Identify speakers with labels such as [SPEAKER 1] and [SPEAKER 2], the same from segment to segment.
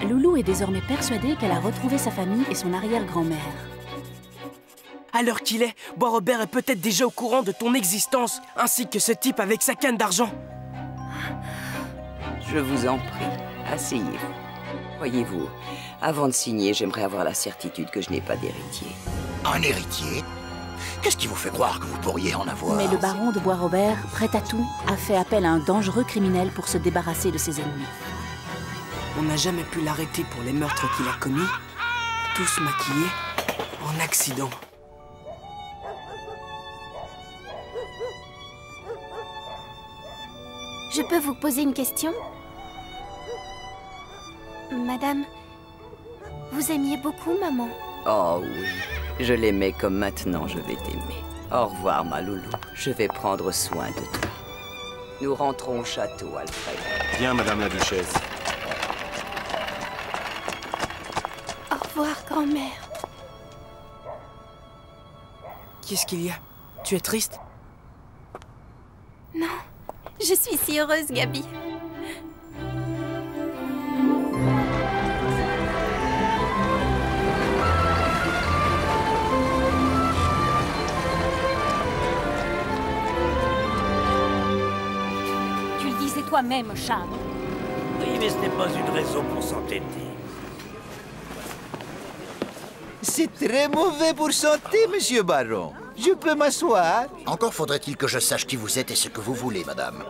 [SPEAKER 1] Loulou est désormais persuadée qu'elle a retrouvé sa famille et son arrière-grand-mère.
[SPEAKER 2] À l'heure qu'il est, Bois-Robert est peut-être déjà au courant de ton existence, ainsi que ce type avec sa canne d'argent.
[SPEAKER 3] Je vous en prie, asseyez-vous. Voyez-vous, avant de signer, j'aimerais avoir la certitude que je n'ai pas d'héritier.
[SPEAKER 4] Un héritier? Qu'est-ce qui vous fait croire que vous pourriez en avoir?
[SPEAKER 1] Mais le baron de Bois-Robert, prêt à tout, a fait appel à un dangereux criminel pour se débarrasser de ses ennemis.
[SPEAKER 2] On n'a jamais pu l'arrêter pour les meurtres qu'il a commis, tous maquillés en accident.
[SPEAKER 5] Je peux vous poser une question? Madame, vous aimiez beaucoup maman?
[SPEAKER 3] Oh oui, je l'aimais comme maintenant je vais t'aimer. Au revoir, ma loulou. Je vais prendre soin de toi. Nous rentrons au château, Alfred.
[SPEAKER 6] Bien, madame la duchesse.
[SPEAKER 5] Au revoir, grand-mère.
[SPEAKER 2] Qu'est-ce qu'il y a? Tu es triste?
[SPEAKER 5] Non, je suis si heureuse, Gabi.
[SPEAKER 7] Tu le disais toi-même, Charles.
[SPEAKER 8] Oui, mais ce n'est pas une raison pour s'entêter.
[SPEAKER 9] C'est très mauvais pour santé, monsieur Baron. Je peux m'asseoir?
[SPEAKER 4] Encore faudrait-il que je sache qui vous êtes et ce que vous voulez, madame.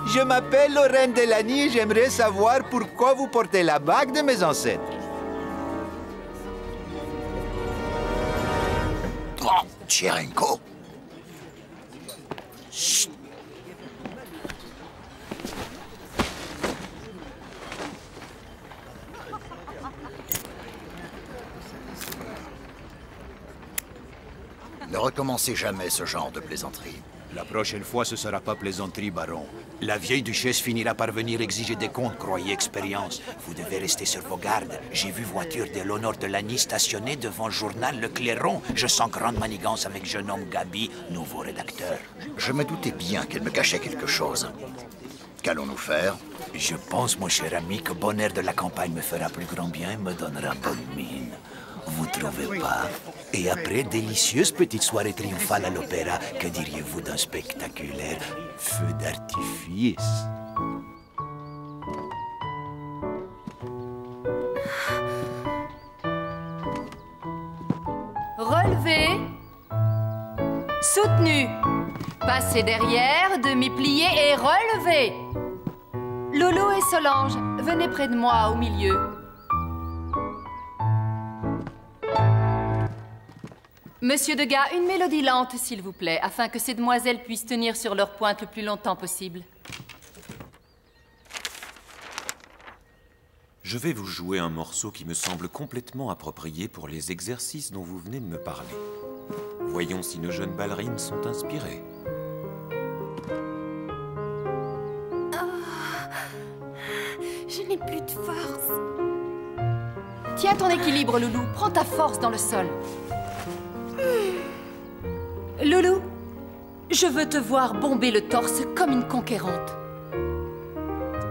[SPEAKER 9] Je m'appelle Lorraine Delany et j'aimerais savoir pourquoi vous portez la bague de mes ancêtres.
[SPEAKER 4] Oh, Tcherenko. Chut. Ne recommencez jamais ce genre de plaisanterie.
[SPEAKER 10] La prochaine fois, ce sera pas plaisanterie, baron. La vieille duchesse finira par venir exiger des comptes, croyez expérience. Vous devez rester sur vos gardes. J'ai vu voiture de l'honneur de Lagny stationnée devant le journal Le Clairon. Je sens grande manigance avec jeune homme Gabi, nouveau rédacteur.
[SPEAKER 4] Je me doutais bien qu'elle me cachait quelque chose. Qu'allons-nous faire?
[SPEAKER 10] Je pense, mon cher ami, que bon air de la campagne me fera plus grand bien et me donnera bonne mine. Vous trouvez pas? Et après, délicieuse petite soirée triomphale à l'opéra, que diriez-vous d'un spectaculaire feu d'artifice?
[SPEAKER 11] Relevé. Soutenu. Passez derrière, demi-plié et relevé. Loulou et Solange, venez près de moi, au milieu. Monsieur Degas, une mélodie lente, s'il vous plaît, afin que ces demoiselles puissent tenir sur leur pointe le plus longtemps possible.
[SPEAKER 6] Je vais vous jouer un morceau qui me semble complètement approprié pour les exercices dont vous venez de me parler. Voyons si nos jeunes ballerines sont inspirées.
[SPEAKER 5] Je n'ai plus de force.
[SPEAKER 11] Tiens ton équilibre, Loulou. Prends ta force dans le sol. Loulou, je veux te voir bomber le torse comme une conquérante.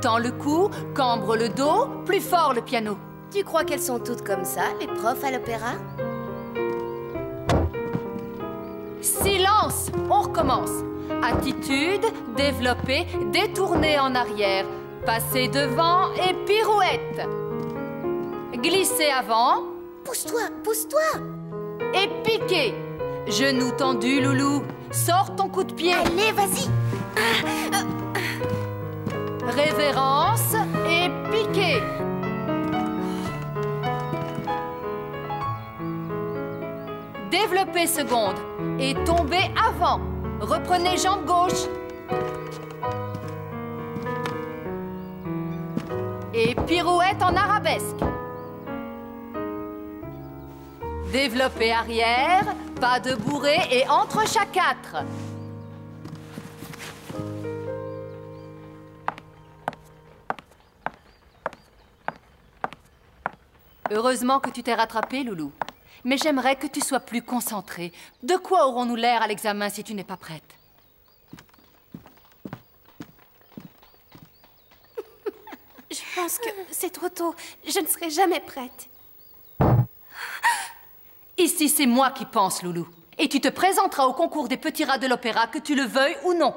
[SPEAKER 11] Tends le cou, cambre le dos, plus fort le piano.
[SPEAKER 5] Tu crois qu'elles sont toutes comme ça, les profs à l'opéra?
[SPEAKER 11] Silence! On recommence. Attitude, développée, détournée en arrière. Passer devant et pirouette. Glisser avant.
[SPEAKER 5] Pousse-toi, pousse-toi!
[SPEAKER 11] Et piquer. Genou tendu, Loulou. Sors ton coup de pied.
[SPEAKER 5] Allez, vas-y!
[SPEAKER 11] Révérence et piquer. Développez seconde et tombez avant. Reprenez jambe gauche. Et pirouette en arabesque. Développez arrière, pas de bourrée et entrechat 4. Heureusement que tu t'es rattrapé, Loulou. Mais j'aimerais que tu sois plus concentrée. De quoi aurons-nous l'air à l'examen si tu n'es pas prête?
[SPEAKER 5] Je pense que c'est trop tôt. Je ne serai jamais prête.
[SPEAKER 11] Ici, c'est moi qui pense, Loulou. Et tu te présenteras au concours des petits rats de l'opéra, que tu le veuilles ou non.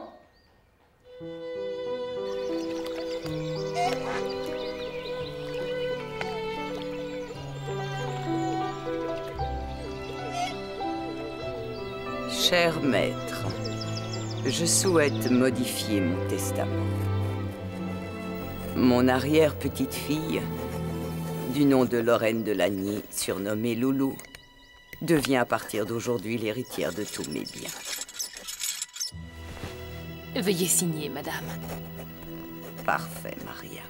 [SPEAKER 3] Cher maître, je souhaite modifier mon testament. Mon arrière-petite-fille, du nom de Lorraine de Lagny, surnommée Loulou, devient à partir d'aujourd'hui l'héritière de tous mes biens.
[SPEAKER 11] Veuillez signer, madame.
[SPEAKER 3] Parfait, Maria.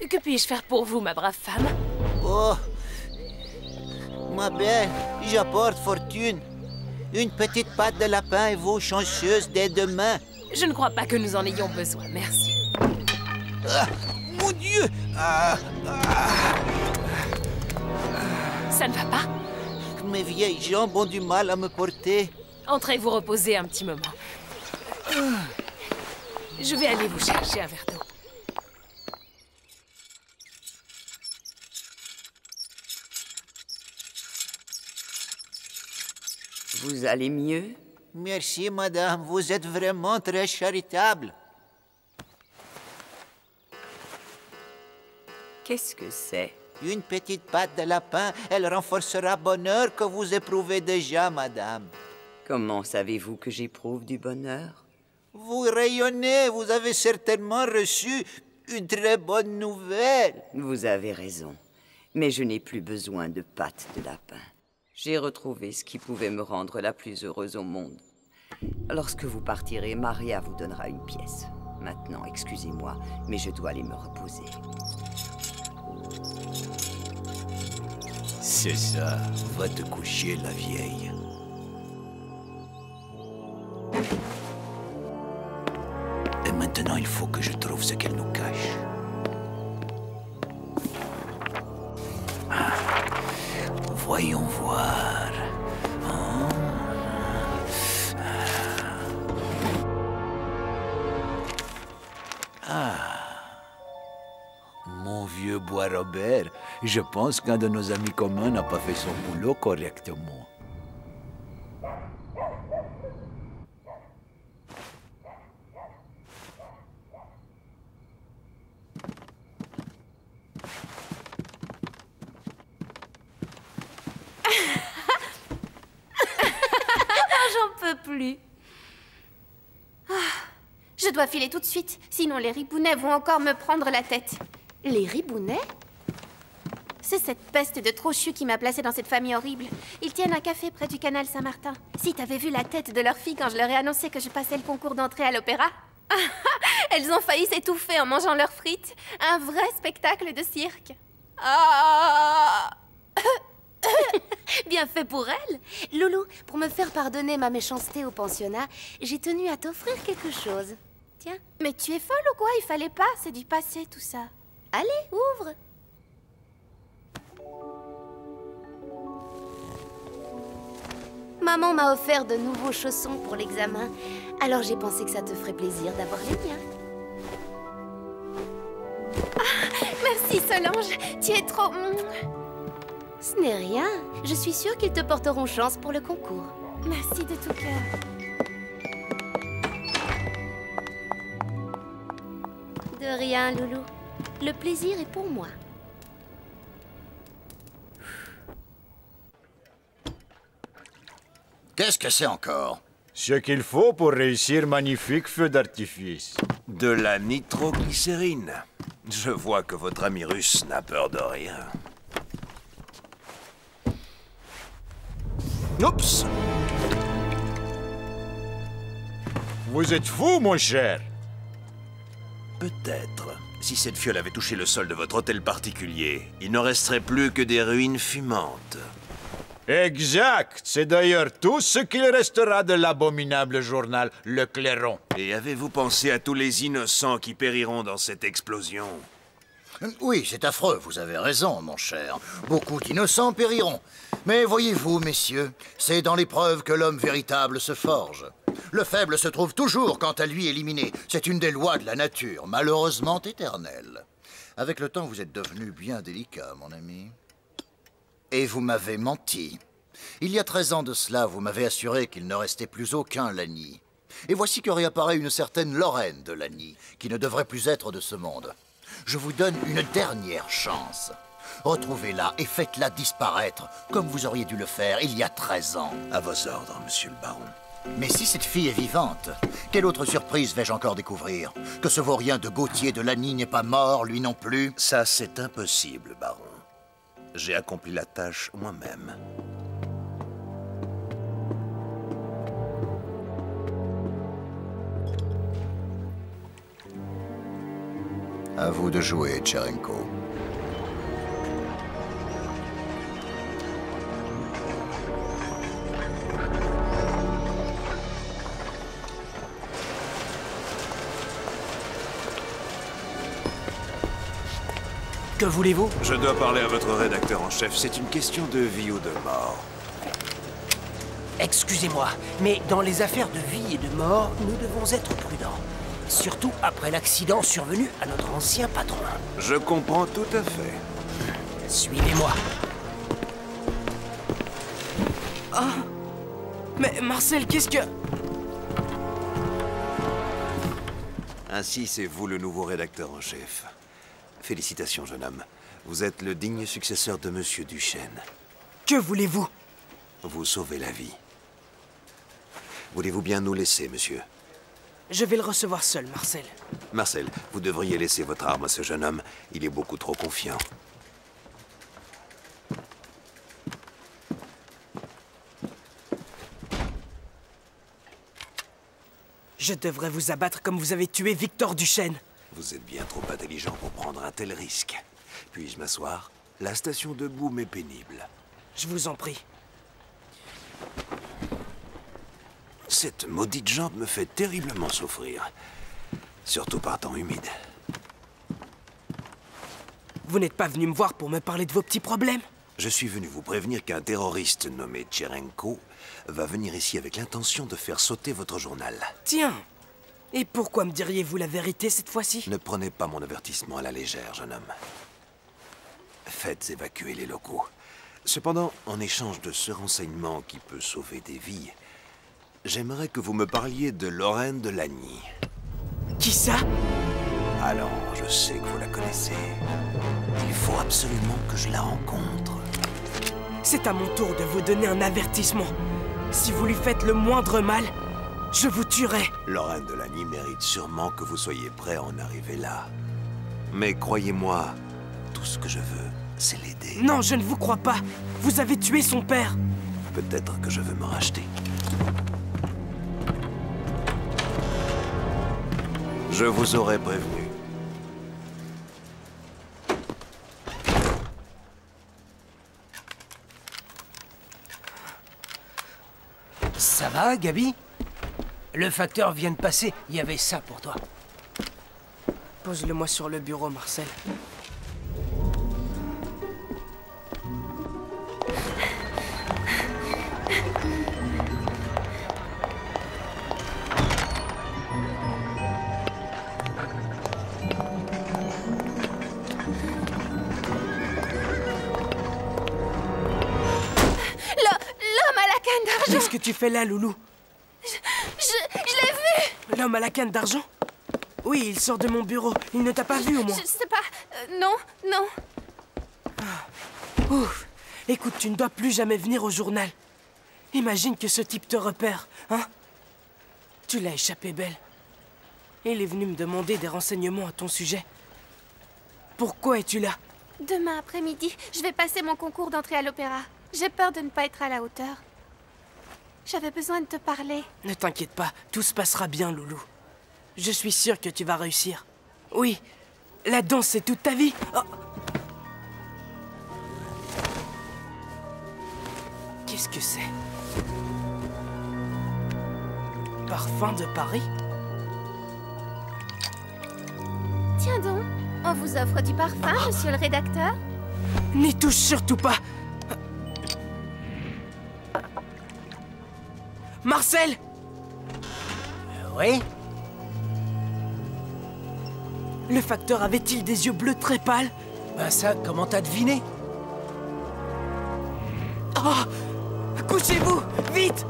[SPEAKER 12] Que puis-je faire pour vous, ma brave femme?
[SPEAKER 13] Oh, ma belle, j'apporte fortune. Une petite patte de lapin et vous chanceuse dès demain.
[SPEAKER 12] Je ne crois pas que nous en ayons besoin, merci.
[SPEAKER 13] Ah, mon Dieu!
[SPEAKER 12] Ça ne va pas?
[SPEAKER 13] Mes vieilles jambes ont du mal à me porter.
[SPEAKER 12] Entrez vous reposer un petit moment. Je vais aller vous chercher un verre d'eau.
[SPEAKER 3] Vous allez mieux?
[SPEAKER 13] Merci, madame. Vous êtes vraiment très charitable.
[SPEAKER 3] Qu'est-ce que c'est?
[SPEAKER 13] Une petite patte de lapin. Elle renforcera bonheur que vous éprouvez déjà, madame.
[SPEAKER 3] Comment savez-vous que j'éprouve du bonheur?
[SPEAKER 13] Vous rayonnez. Vous avez certainement reçu une très bonne nouvelle.
[SPEAKER 3] Vous avez raison. Mais je n'ai plus besoin de pattes de lapin. J'ai retrouvé ce qui pouvait me rendre la plus heureuse au monde. Lorsque vous partirez, Maria vous donnera une pièce. Maintenant, excusez-moi, mais je dois aller me reposer.
[SPEAKER 10] C'est ça. Va te coucher, la vieille. Et maintenant, il faut que je trouve ce qu'elle nous cache. Voyons voir. Mon vieux Bois-Robert, je pense qu'un de nos amis communs n'a pas fait son boulot correctement.
[SPEAKER 5] J'en peux plus. Je dois filer tout de suite, sinon les ribounets vont encore me prendre la tête. Les ribounets? C'est cette peste de trochus qui m'a placée dans cette famille horrible. Ils tiennent un café près du canal Saint-Martin. Si t'avais vu la tête de leur fille quand je leur ai annoncé que je passais le concours d'entrée à l'opéra. Elles ont failli s'étouffer en mangeant leurs frites. Un vrai spectacle de cirque.
[SPEAKER 14] Bien fait pour elle. Loulou, pour me faire pardonner ma méchanceté au pensionnat, j'ai tenu à t'offrir quelque chose. Tiens.
[SPEAKER 5] Mais tu es folle ou quoi? Il fallait pas, c'est du passé tout ça.
[SPEAKER 14] Allez, ouvre. Maman m'a offert de nouveaux chaussons pour l'examen, alors j'ai pensé que ça te ferait plaisir d'avoir les miens.
[SPEAKER 5] Merci Solange, tu es trop...
[SPEAKER 14] Ce n'est rien. Je suis sûre qu'ils te porteront chance pour le concours.
[SPEAKER 5] Merci de tout cœur.
[SPEAKER 14] De rien, Loulou. Le plaisir est pour moi.
[SPEAKER 4] Qu'est-ce que c'est encore?
[SPEAKER 9] Ce qu'il faut pour réussir magnifique feu d'artifice.
[SPEAKER 15] De la nitroglycérine. Je vois que votre ami russe n'a peur de rien.
[SPEAKER 9] Oups! Vous êtes fou, mon cher.
[SPEAKER 15] Peut-être. Si cette fiole avait touché le sol de votre hôtel particulier, il ne resterait plus que des ruines fumantes.
[SPEAKER 9] Exact. C'est d'ailleurs tout ce qu'il restera de l'abominable journal Le Clairon.
[SPEAKER 15] Et avez-vous pensé à tous les innocents qui périront dans cette explosion?
[SPEAKER 4] Oui, c'est affreux, vous avez raison, mon cher. Beaucoup d'innocents périront. Mais voyez-vous, messieurs, c'est dans l'épreuve que l'homme véritable se forge. Le faible se trouve toujours, quant à lui, éliminé. C'est une des lois de la nature, malheureusement éternelle. Avec le temps, vous êtes devenu bien délicat, mon ami. Et vous m'avez menti. Il y a 13 ans de cela, vous m'avez assuré qu'il ne restait plus aucun Lagny. Et voici que réapparaît une certaine Lorraine de Lagny, qui ne devrait plus être de ce monde. Je vous donne une dernière chance. Retrouvez-la et faites-la disparaître, comme vous auriez dû le faire il y a 13 ans.
[SPEAKER 15] À vos ordres, monsieur le baron.
[SPEAKER 4] Mais si cette fille est vivante, quelle autre surprise vais-je encore découvrir? Que ce vaurien de Gauthier de Lagny n'est pas mort, lui non plus?
[SPEAKER 15] Ça, c'est impossible, baron. J'ai accompli la tâche moi-même.
[SPEAKER 4] À vous de jouer, Tcherenko.
[SPEAKER 2] Que voulez-vous?
[SPEAKER 15] Je dois parler à votre rédacteur en chef. C'est une question de vie ou de mort.
[SPEAKER 2] Excusez-moi, mais dans les affaires de vie et de mort, nous devons être prudents. Surtout après l'accident survenu à notre ancien patron.
[SPEAKER 15] Je comprends tout à fait.
[SPEAKER 2] Suivez-moi. Oh! Mais Marcel, qu'est-ce que...
[SPEAKER 15] Ainsi, c'est vous le nouveau rédacteur en chef. Félicitations, jeune homme. Vous êtes le digne successeur de Monsieur Duchesne.
[SPEAKER 2] Que voulez-vous?
[SPEAKER 15] Vous sauvez la vie. Voulez-vous bien nous laisser, monsieur?
[SPEAKER 2] Je vais le recevoir seul, Marcel.
[SPEAKER 15] Marcel, vous devriez laisser votre arme à ce jeune homme. Il est beaucoup trop confiant.
[SPEAKER 2] Je devrais vous abattre comme vous avez tué Victor Duchesne.
[SPEAKER 15] Vous êtes bien trop intelligent pour prendre un tel risque. Puis-je m'asseoir? La station de boue m'est pénible.
[SPEAKER 2] Je vous en prie.
[SPEAKER 15] Cette maudite jambe me fait terriblement souffrir. Surtout par temps humide.
[SPEAKER 2] Vous n'êtes pas venu me voir pour me parler de vos petits problèmes?
[SPEAKER 15] Je suis venu vous prévenir qu'un terroriste nommé Tcherenko va venir ici avec l'intention de faire sauter votre journal.
[SPEAKER 2] Tiens! Et pourquoi me diriez-vous la vérité cette fois-ci?
[SPEAKER 15] Ne prenez pas mon avertissement à la légère, jeune homme. Faites évacuer les locaux. Cependant, en échange de ce renseignement qui peut sauver des vies, j'aimerais que vous me parliez de Lorraine de Lagny.
[SPEAKER 2] Qui ça?
[SPEAKER 15] Alors, je sais que vous la connaissez. Il faut absolument que je la rencontre.
[SPEAKER 2] C'est à mon tour de vous donner un avertissement. Si vous lui faites le moindre mal, je vous tuerai.
[SPEAKER 15] Lorraine de Lagny mérite sûrement que vous soyez prêt à en arriver là. Mais croyez-moi, tout ce que je veux, c'est l'aider.
[SPEAKER 2] Non, je ne vous crois pas. Vous avez tué son père.
[SPEAKER 15] Peut-être que je veux me racheter. Je vous aurais prévenu.
[SPEAKER 2] Ça va, Gabi? Le facteur vient de passer, il y avait ça pour toi. Pose-le-moi sur le bureau, Marcel.
[SPEAKER 5] L'homme à la canne d'argent!
[SPEAKER 2] Qu'est-ce que tu fais là, Loulou?
[SPEAKER 5] Je l'ai vu!
[SPEAKER 2] L'homme à la canne d'argent? Oui, il sort de mon bureau. Il ne t'a pas vu, au moins?
[SPEAKER 5] Je sais pas... non, non.
[SPEAKER 2] Ouf. Écoute, tu ne dois plus jamais venir au journal. Imagine que ce type te repère, hein? Tu l'as échappé belle. Il est venu me demander des renseignements à ton sujet. Pourquoi es-tu là?
[SPEAKER 5] Demain après-midi, je vais passer mon concours d'entrée à l'opéra. J'ai peur de ne pas être à la hauteur. J'avais besoin de te parler.
[SPEAKER 2] Ne t'inquiète pas, tout se passera bien, Loulou. Je suis sûr que tu vas réussir. Oui, la danse, c'est toute ta vie. Oh. Qu'est-ce que c'est? Parfum de Paris?
[SPEAKER 5] Tiens donc, on vous offre du parfum, monsieur le rédacteur?
[SPEAKER 2] N'y touche surtout pas. Marcel!
[SPEAKER 16] Oui?
[SPEAKER 2] Le facteur avait-il des yeux bleus très pâles?
[SPEAKER 16] Ben ça, comment t'as deviné?
[SPEAKER 2] Oh! Couchez-vous! Vite!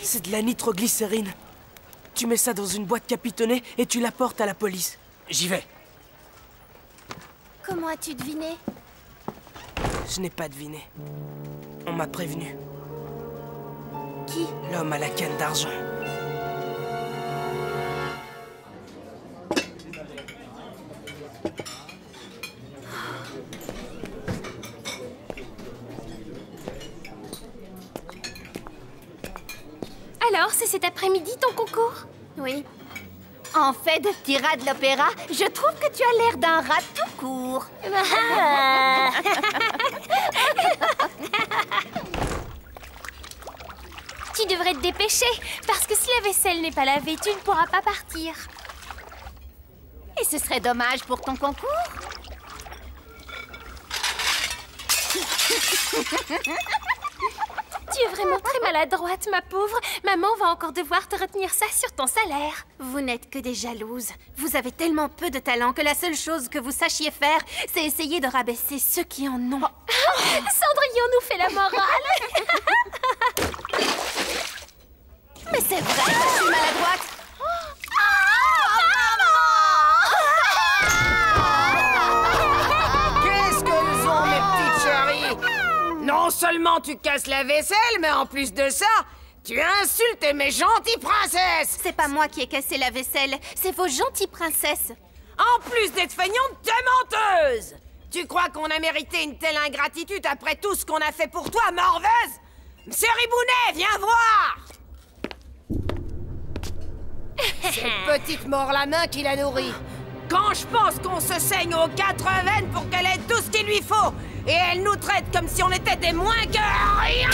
[SPEAKER 2] C'est de la nitroglycérine. Tu mets ça dans une boîte capitonnée et tu la portes à la police.
[SPEAKER 16] J'y vais.
[SPEAKER 5] Comment as-tu deviné?
[SPEAKER 2] Je n'ai pas deviné. On m'a prévenu.
[SPEAKER 5] Qui?
[SPEAKER 2] L'homme à la canne d'argent.
[SPEAKER 5] Alors, c'est cet après-midi ton concours? Oui. En fait, de petit rat de l'opéra, je trouve que tu as l'air d'un rat tout court. Tu devrais te dépêcher, parce que si la vaisselle n'est pas lavée, tu ne pourras pas partir. Et ce serait dommage pour ton concours. Tu es vraiment très maladroite, ma pauvre. Maman va encore devoir te retenir ça sur ton salaire. Vous n'êtes que des jalouses. Vous avez tellement peu de talent que la seule chose que vous sachiez faire, c'est essayer de rabaisser ceux qui en ont. Cendrillon nous fait la morale. Mais c'est vrai que je suis maladroite.
[SPEAKER 17] Qu'est-ce qu'elles ont, mes petites chéries? Non seulement tu casses la vaisselle, mais en plus de ça, tu insultes mes gentilles princesses!
[SPEAKER 5] C'est pas moi qui ai cassé la vaisselle, c'est vos gentilles princesses.
[SPEAKER 17] En plus d'être feignante, t'es menteuse! Tu crois qu'on a mérité une telle ingratitude après tout ce qu'on a fait pour toi, morveuse? Monsieur Ribounet, viens voir! Cette petite mort la main qui la nourrit. Quand je pense qu'on se saigne aux 4 veines pour qu'elle ait tout ce qu'il lui faut, et elle nous traite comme si on était des moins que rien,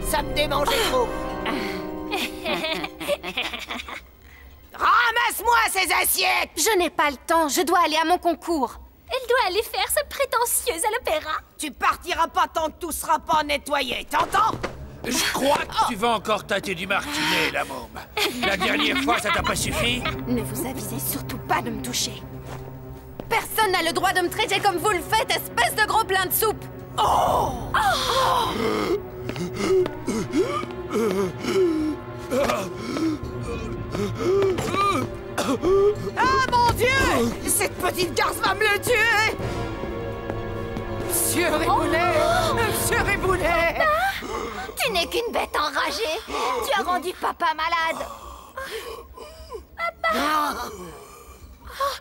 [SPEAKER 17] ça me démangeait trop. Ramasse-moi ces assiettes!
[SPEAKER 5] Je n'ai pas le temps, je dois aller à mon concours. Elle doit aller faire sa prétentieuse à l'opéra.
[SPEAKER 17] Tu partiras pas tant que tout sera pas nettoyé, t'entends?
[SPEAKER 8] Je crois que tu vas encore tâter du martinet, la môme. La dernière fois, ça t'a pas suffi?
[SPEAKER 5] Ne vous avisez surtout pas de me toucher. Personne n'a le droit de me traiter comme vous le faites, espèce de gros plein de soupe.
[SPEAKER 17] Oh! Ah mon Dieu! Cette petite garce va me le tuer! Monsieur Ribounet! Monsieur Ribounet!
[SPEAKER 5] Papa! Tu n'es qu'une bête enragée! Tu as rendu papa malade! Papa! Oh,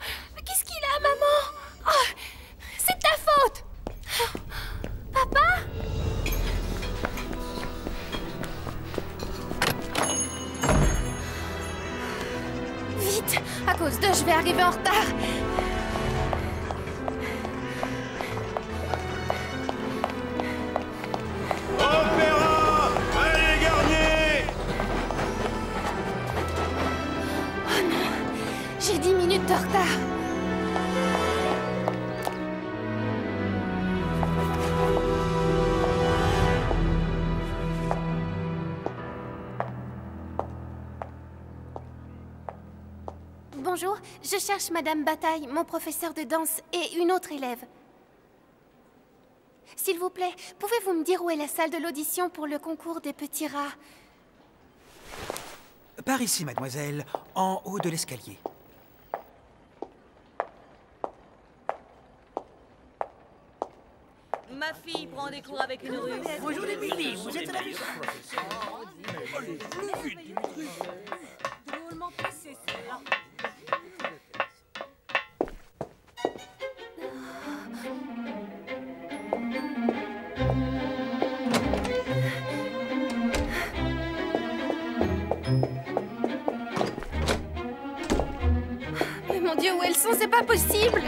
[SPEAKER 5] qu'est-ce qu'il a, maman? Oh, c'est de ta faute! Papa? Vite! À cause d'eux, je vais arriver en retard!
[SPEAKER 9] Opéra! Allez, Garnier!
[SPEAKER 5] Oh non! J'ai 10 minutes de retard! Bonjour, je cherche Madame Bataille, mon professeur de danse, et une autre élève. S'il vous plaît, pouvez-vous me dire où est la salle de l'audition pour le concours des petits rats?
[SPEAKER 16] Par ici, mademoiselle, en haut de l'escalier.
[SPEAKER 18] Ma fille prend des cours avec une russe.
[SPEAKER 12] Bonjour les Billy, vous êtes là?
[SPEAKER 18] Drôlement placée, celle-là.
[SPEAKER 5] Mais mon Dieu, où elles sont? C'est pas possible!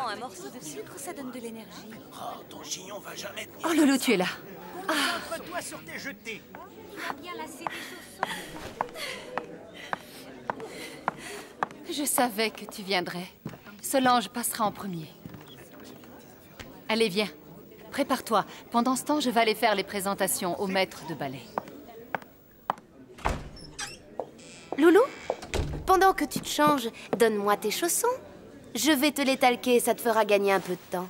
[SPEAKER 7] un morceau de sucre, ça donne de l'énergie.
[SPEAKER 10] Oh, ton chignon va jamais tenir.
[SPEAKER 11] Oh, Loulou, tu es là.
[SPEAKER 10] Concentre-toi sur tes jetés.
[SPEAKER 7] Tu as bien lassé tes chaussons.
[SPEAKER 11] Je savais que tu viendrais. Solange passera en premier. Allez, viens. Prépare-toi. Pendant ce temps, je vais aller faire les présentations au maître de ballet.
[SPEAKER 14] Loulou, pendant que tu te changes, donne-moi tes chaussons. Je vais te les talquer, ça te fera gagner un peu de temps.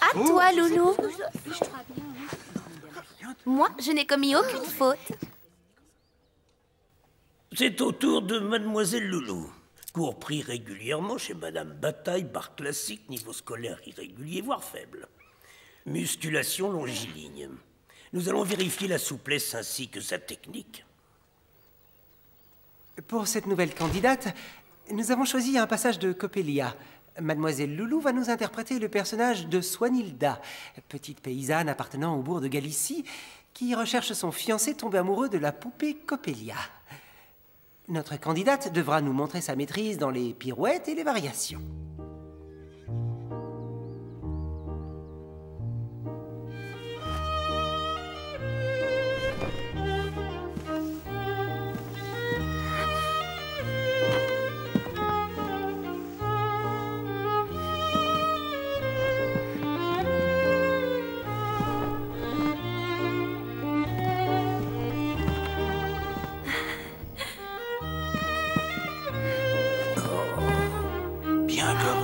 [SPEAKER 14] À toi, Loulou. Moi, je n'ai commis aucune faute.
[SPEAKER 19] C'est au tour de Mademoiselle Loulou. Cours pris régulièrement chez Madame Bataille, barre classique, niveau scolaire irrégulier, voire faible. Musculation longiligne. Nous allons vérifier la souplesse ainsi que sa technique.
[SPEAKER 16] Pour cette nouvelle candidate, nous avons choisi un passage de Coppelia. Mademoiselle Loulou va nous interpréter le personnage de Swanhilda, petite paysanne appartenant au bourg de Galicie, qui recherche son fiancé tombé amoureux de la poupée Coppelia. Notre candidate devra nous montrer sa maîtrise dans les pirouettes et les variations.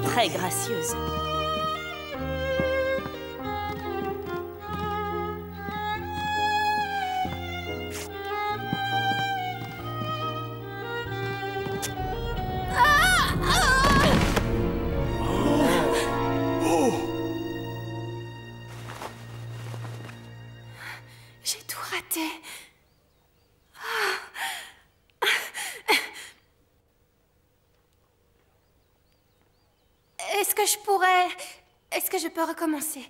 [SPEAKER 1] Très gracieuse.
[SPEAKER 5] J'ai tout raté. Est-ce que je peux recommencer?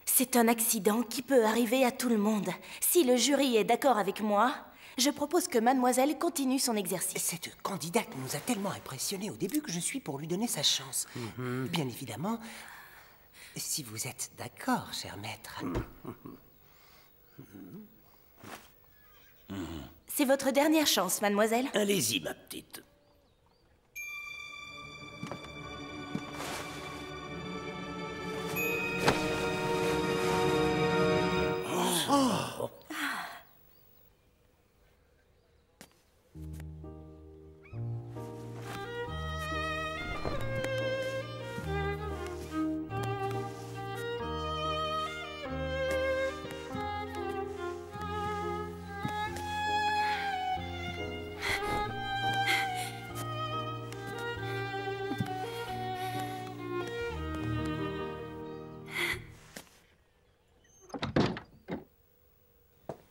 [SPEAKER 1] C'est un accident qui peut arriver à tout le monde. Si le jury est d'accord avec moi, je propose que mademoiselle continue son exercice.
[SPEAKER 16] Cette candidate nous a tellement impressionnés au début que je suis pour lui donner sa chance. Bien évidemment, si vous êtes d'accord, cher maître.
[SPEAKER 1] C'est votre dernière chance, mademoiselle.
[SPEAKER 19] Allez-y, ma petite.
[SPEAKER 1] Oh.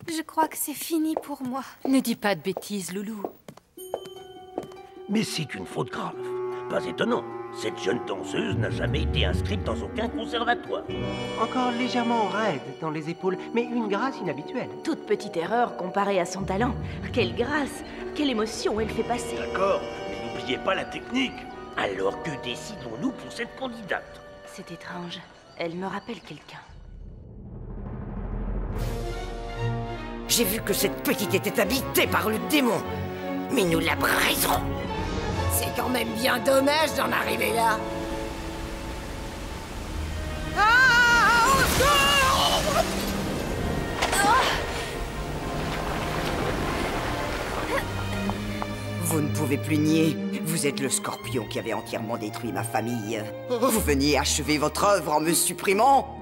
[SPEAKER 5] Je crois que c'est fini pour moi.
[SPEAKER 11] Ne dis pas de bêtises, Loulou.
[SPEAKER 19] Mais c'est une faute grave. Pas étonnant. Cette jeune danseuse n'a jamais été inscrite dans aucun conservatoire.
[SPEAKER 16] Encore légèrement raide dans les épaules, mais une grâce inhabituelle.
[SPEAKER 1] Toute petite erreur comparée à son talent. Quelle grâce, quelle émotion elle fait passer.
[SPEAKER 19] D'accord, mais n'oubliez pas la technique. Alors que décidons-nous pour cette candidate?
[SPEAKER 1] C'est étrange. Elle me rappelle quelqu'un.
[SPEAKER 17] J'ai vu que cette petite était habitée par le démon. Mais nous la briserons. C'est quand même bien dommage d'en arriver là. Ah, au secours!
[SPEAKER 3] Vous ne pouvez plus nier. Vous êtes le scorpion qui avait entièrement détruit ma famille. Vous veniez achever votre œuvre en me supprimant.